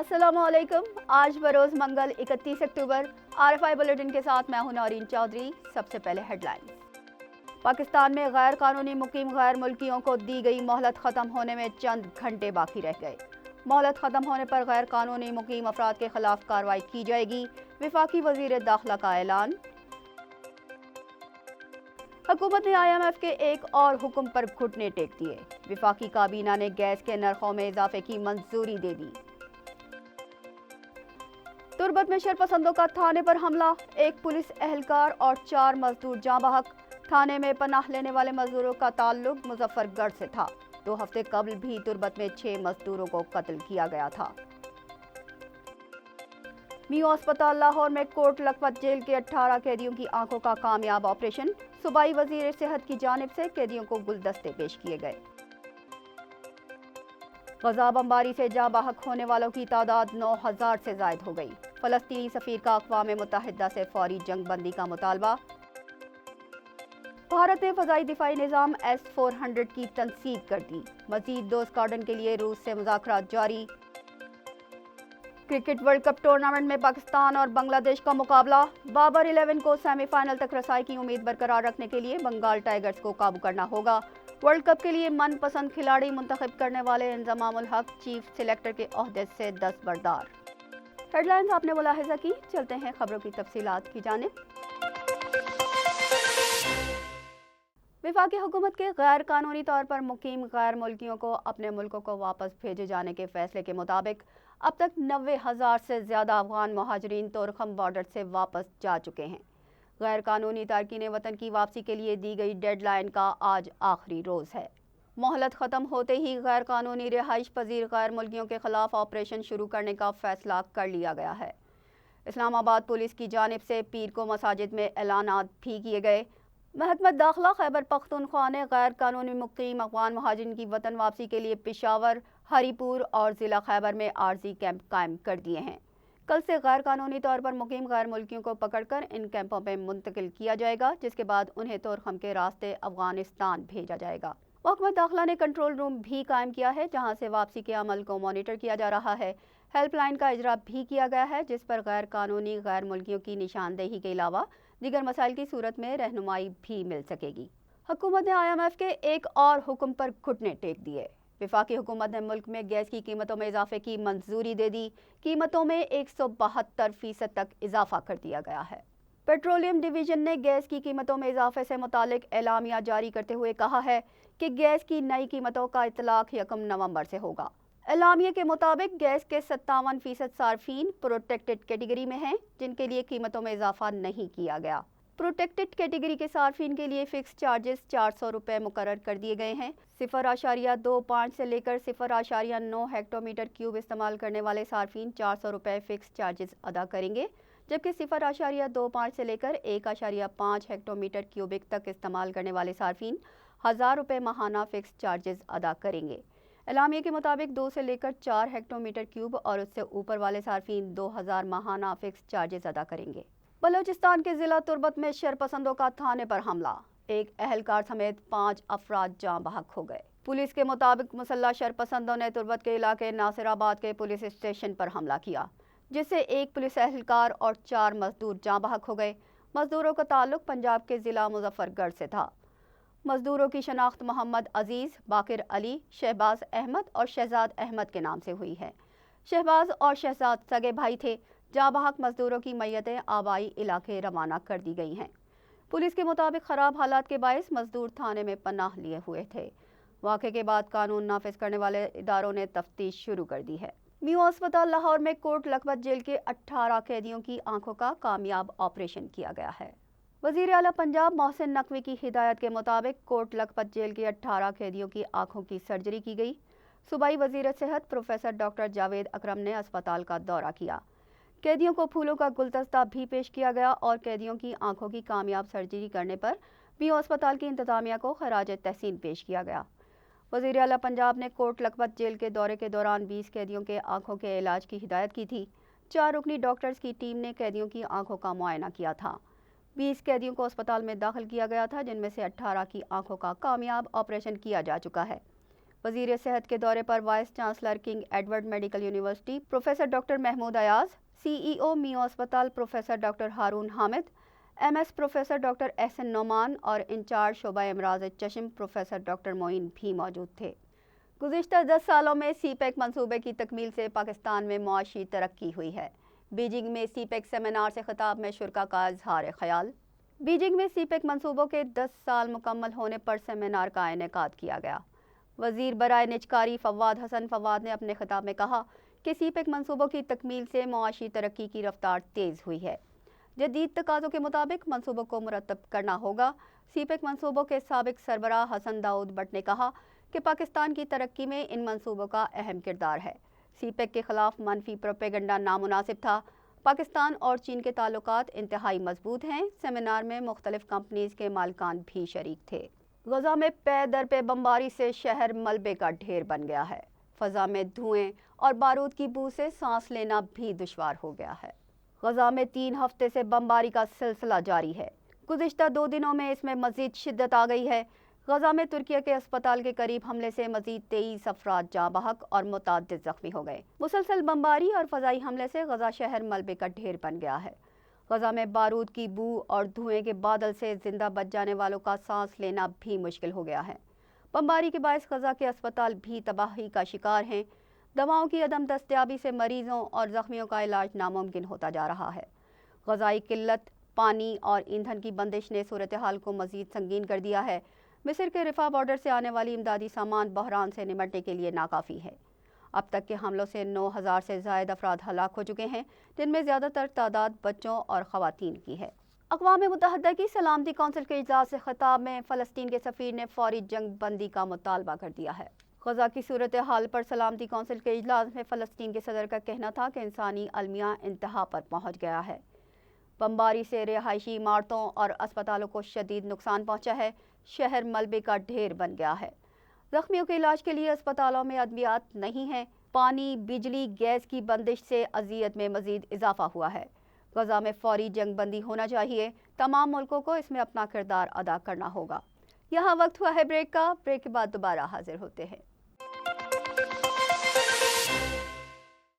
अस्सलाम वालेकुम। आज बरोज़ मंगल 31 अक्टूबर। RFI बुलेटिन के साथ मैं हूं नौरीन चौधरी। सबसे पहले हेडलाइंस। पाकिस्तान में गैर कानूनी मुकीम गैर मुल्कियों को दी गई मोहलत ख़त्म होने में चंद घंटे बाकी रह गए। मोहलत ख़त्म होने पर गैर कानूनी मुकीम अफराद के खिलाफ कार्रवाई की जाएगी। वफाकी वज़ीर दाखिला का ऐलान। हुकूमत ने IMF के एक और हुक्म पर घुटने टेक दिए। वफाकी काबीना ने गैस के नरखों में इजाफे की मंजूरी दे दी। तुर्बत में शरपसंदों का थाने पर हमला, एक पुलिस एहलकार और 4 मजदूर जाँ बहक। थाने में पनाह लेने वाले मजदूरों का ताल्लुक मुजफ्फरगढ़ से था। 2 हफ्ते कबल भी तुर्बत में 6 मजदूरों को कत्ल किया गया था। मियो अस्पताल लाहौर में कोट लखपत जेल के 18 कैदियों की आंखों का कामयाब ऑपरेशन। सूबाई वजीर सेहत की जानिब से कैदियों को गुलदस्ते पेश किए गए। गजा बमबारी से जाँ बहक होने वालों की तादाद 9000 से जायद हो गई। फलस्तीनी सफीर का अक़वाम मुत्तहिदा से फौरी जंग बंदी का मुतालबा। भारत ने फ़ज़ाई दिफाई निज़ाम S-400 की तनसीब कर दी। मज़ीद 2 स्क्वाड्रन के लिए रूस से मुज़ाकरात जारी। क्रिकेट वर्ल्ड कप टूर्नामेंट में पाकिस्तान और बांग्लादेश का मुकाबला। बाबर 11 को सेमीफाइनल तक रसाई की उम्मीद बरकरार रखने के लिए बंगाल टाइगर्स को काबू करना होगा। वर्ल्ड कप के लिए मनपसंद खिलाड़ी मुंतखब करने वाले इंज़मामुल हक चीफ सिलेक्टर के ओहदे से दस्तबरदार। हेडलाइंस आपने मुलाहिजा की। चलते हैं खबरों की तफसीलात की जानिब। वफाकी हुकूमत के गैर कानूनी तौर पर मुकीम गैर मुल्कियों को अपने मुल्कों को वापस भेजे जाने के फैसले के मुताबिक अब तक 90,000 से ज़्यादा अफगान मुहाजिरीन तोरखम बॉर्डर से वापस जा चुके हैं। गैर कानूनी तारकीन वतन की वापसी के लिए दी गई डेडलाइन का आज आखिरी रोज़ है। मोहलत ख़त्म होते ही गैर कानूनी रिहाइश पजीर गैर मुल्कियों के खिलाफ ऑपरेशन शुरू करने का फैसला कर लिया गया है। इस्लामाबाद पुलिस की जानिब से पीर को मसाजिद में ऐलानात भी किए गए। महकमा दाखिला खैबर पख्तूनख्वा ने गैर कानूनी मुकीम अफगान मुहाजिरीन की वतन वापसी के लिए पेशावर, हरीपुर और ज़िला खैबर में आर्जी कैंप कायम कर दिए हैं। कल से गैर कानूनी तौर पर मुकीम गैर मुल्कियों को पकड़कर इन कैंपों में मुंतकिल किया जाएगा, जिसके बाद उन्हें तोरखम के रास्ते अफगानिस्तान भेजा जाएगा। महकमा दाखिला ने कंट्रोल रूम भी कायम किया है, जहां से वापसी के अमल को मॉनिटर किया जा रहा है। हेल्पलाइन का इजरा भी किया गया है, जिस पर गैर कानूनी गैर मुल्कियों की निशानदेही के अलावा दीगर मसाइल की सूरत में रहनुमाई भी मिल सकेगी। हुकूमत ने IMF के एक और हुक्म पर घुटने टेक दिए। वफाकी हुकूमत ने मुल्क में गैस की कीमतों में इजाफे की मंजूरी दे दी। कीमतों में 172% तक इजाफा कर दिया गया है। पेट्रोलियम डिवीजन ने गैस की कीमतों में इजाफे से मुतालिक एलामिया जारी करते हुए कहा है कि गैस की नई कीमतों का इतलाक 1 नवंबर से होगा। एलामिया के मुताबिक गैस के 57% सार्फिन प्रोटेक्टेड कैटेगरी में हैं, जिनके लिए कीमतों में इजाफा नहीं किया गया। प्रोटेक्टेड कैटेगरी के सार्फिन के लिए फिक्स चार्जेस 400 रुपये मुकर्रर कर दिए गए हैं। 0.25 से लेकर 0.9 हेक्टोमीटर क्यूब इस्तेमाल करने वाले सार्फिन 400 रुपये फिक्स चार्जेस अदा करेंगे, जबकि 0.25 से लेकर 1.5 हेक्टोमीटर क्यूबिक तक इस्तेमाल करने वाले सार्फिन 1000 रुपये माहाना फिक्स चार्जेस अदा करेंगे। एलामिया के मुताबिक 2 से लेकर 4 हेक्टोमीटर क्यूब और उससे ऊपर वाले सार्फिन 2000 माहाना फिक्स चार्जेस अदा करेंगे। बलोचिस्तान के ज़िला तुर्बत में शरपसंदों का थाने पर हमला, एक एहलकार समेत 5 अफराद जाँ बहक हो गए। पुलिस के मुताबिक मुसल्लह शरपसंदों ने तुर्बत के इलाके नासिराबाद के पुलिस स्टेशन पर हमला किया, जिससे एक पुलिस एहलकार और 4 मजदूर जाँ बहक हो गए। मजदूरों का ताल्लुक पंजाब के ज़िला मुजफ्फरगढ़ से था। मजदूरों की शनाख्त मोहम्मद अजीज़, बाकिर अली, शहबाज अहमद और शहजाद अहमद के नाम से हुई है। शहबाज और शहजाद सगे भाई थे। जाँ बहक मजदूरों की मैयतें आबाई इलाके रवाना कर दी गई हैं। पुलिस के मुताबिक ख़राब हालात के बायस मजदूर थाने में पनाह लिए हुए थे। वाक़े के बाद कानून नाफिज करने वाले इदारों ने तफ्तीश शुरू कर दी है। मियो अस्पताल लाहौर में कोट लखपत जेल के 18 कैदियों की आंखों का कामयाब ऑपरेशन किया गया है। वज़ीर आला पंजाब मोहसिन नकवी की हिदायत के मुताबिक कोट लखपत जेल के 18 कैदियों की आंखों की सर्जरी की गई। सूबाई वज़ीर सेहत प्रोफेसर डॉक्टर जावेद अकरम ने अस्पताल का दौरा किया। कैदियों को फूलों का गुलदस्ता भी पेश किया गया और कैदियों की आंखों की कामयाब सर्जरी करने पर मियो अस्पताल की इंतजामिया को खराज तहसीन पेश किया गया। वज़ीर आला पंजाब ने कोट लखपत जेल के दौरे के दौरान 20 कैदियों के आंखों के इलाज की हिदायत की थी। 4 रुकनी डॉक्टर्स की टीम ने कैदियों की आंखों का मुआयना किया था। 20 कैदियों को अस्पताल में दाखिल किया गया था, जिनमें से 18 की आंखों का कामयाब ऑपरेशन किया जा चुका है। वज़ीर सेहत के दौरे पर vice chancellor King Edward medical university professor doctor Mahmood Ayaz, CEO Mayo अस्पताल professor doctor Haroon Hamid, MS professor doctor Ahsan Noman और इंचार्ज शोबा अमराज चश्म प्रोफेसर डॉक्टर मोइन भी मौजूद थे। गुज़िश्ता 10 सालों में CPEC मंसूबे की तकमील से पाकिस्तान में मुआशी तरक्की हुई है। बीजिंग में CPEC सेमिनार से खिताब में शुरका का इजहार ख्याल। बीजिंग में CPEC मंसूबों के 10 साल मुकम्मल होने पर सेमिनार का इनेकाद किया गया। वज़ीर बराए निजकारी फवाद हसन फवाद ने अपने खिताब में कहा कि CPEC मंसूबों की तकमील से मुआशी तरक्की की रफ्तार तेज़ हुई है। जदीद तकाज़ों के मुताबिक मंसूबों को मुरतब करना होगा। CPEC मंसूबों के साबिक सरबराह हसन दाऊद बट ने कहा कि पाकिस्तान की तरक्की में इन मंसूबों का अहम किरदार है। CPEC के खिलाफ मनफी प्रोपेगंडा नामुनासिब था। पाकिस्तान और चीन के ताल्लुकात इंतहाई मजबूत हैं। सेमिनार में मुख्तलिफ कंपनीज़ के मालिकान भी शरीक थे। गजा में पे दर पे बमबारी से शहर मलबे का ढेर बन गया है। फ़ज़ा में धुएं और बारूद की बू से सांस लेना भी दुश्वार हो गया है। गजा में 3 हफ्ते से बमबारी का सिलसिला जारी है। गुज़िश्ता 2 दिनों में इसमें मज़ीद शिद्दत आ गई है। गजा में तुर्किया के अस्पताल के करीब हमले से मज़ीद 23 अफराद जाँ बहक और मुतअद्दिद ज़ख्मी हो गए। मुसलसल बमबारी और फ़ज़ाई हमले से गजा शहर मलबे का ढेर बन गया है। गजा में बारूद की बू और धुएं के बादल से जिंदा बच जाने वालों का सांस लेना भी मुश्किल हो गया है। बमबारी के बायस गजा के अस्पताल भी तबाही का शिकार हैं। दवाओं की अदम दस्तयाबी से मरीजों और ज़ख्मियों का इलाज नामुमकिन होता जा रहा है। ग़ज़ाई किल्लत, पानी और ईंधन की बंदिश ने सूरत हाल को मज़ीद संगीन कर दिया है। मिस्र के रिफा बॉर्डर से आने वाली इमदादी सामान बहरान से निमटने के लिए नाकाफ़ी है। अब तक के हमलों से 9,000 से ज़ायद अफराद हलाक हो चुके हैं, जिनमें ज़्यादातर तादाद बच्चों और ख़वातीन की है। अक़वाम मुत्तहिदा की सलामती कौंसिल के इजलास से खिताब में फ़लस्तीन के सफ़ीर ने फ़ौरी जंग बंदी का मुतालबा कर दिया है। गजा की सूरत हाल पर सलामती कौंसिल के इजलास में फ़लस्तीन के सदर का कहना था कि इंसानी अलमिया इंतहा पर पहुँच गया है। बमबारी से रिहायशी इमारतों और अस्पतालों को शदीद नुकसान पहुँचा है। शहर मलबे का ढेर बन गया है। ज़ख्मियों के इलाज के लिए अस्पतालों में अद्वियात नहीं है। पानी, बिजली, गैस की बंदिश से अज़ियत में मज़ीद इजाफा हुआ है। गजा में फ़ौरी जंग बंदी होना चाहिए। तमाम मुल्कों को इसमें अपना किरदार अदा करना होगा। यहाँ वक्त हुआ है ब्रेक का। ब्रेक के बाद दोबारा हाजिर होते हैं।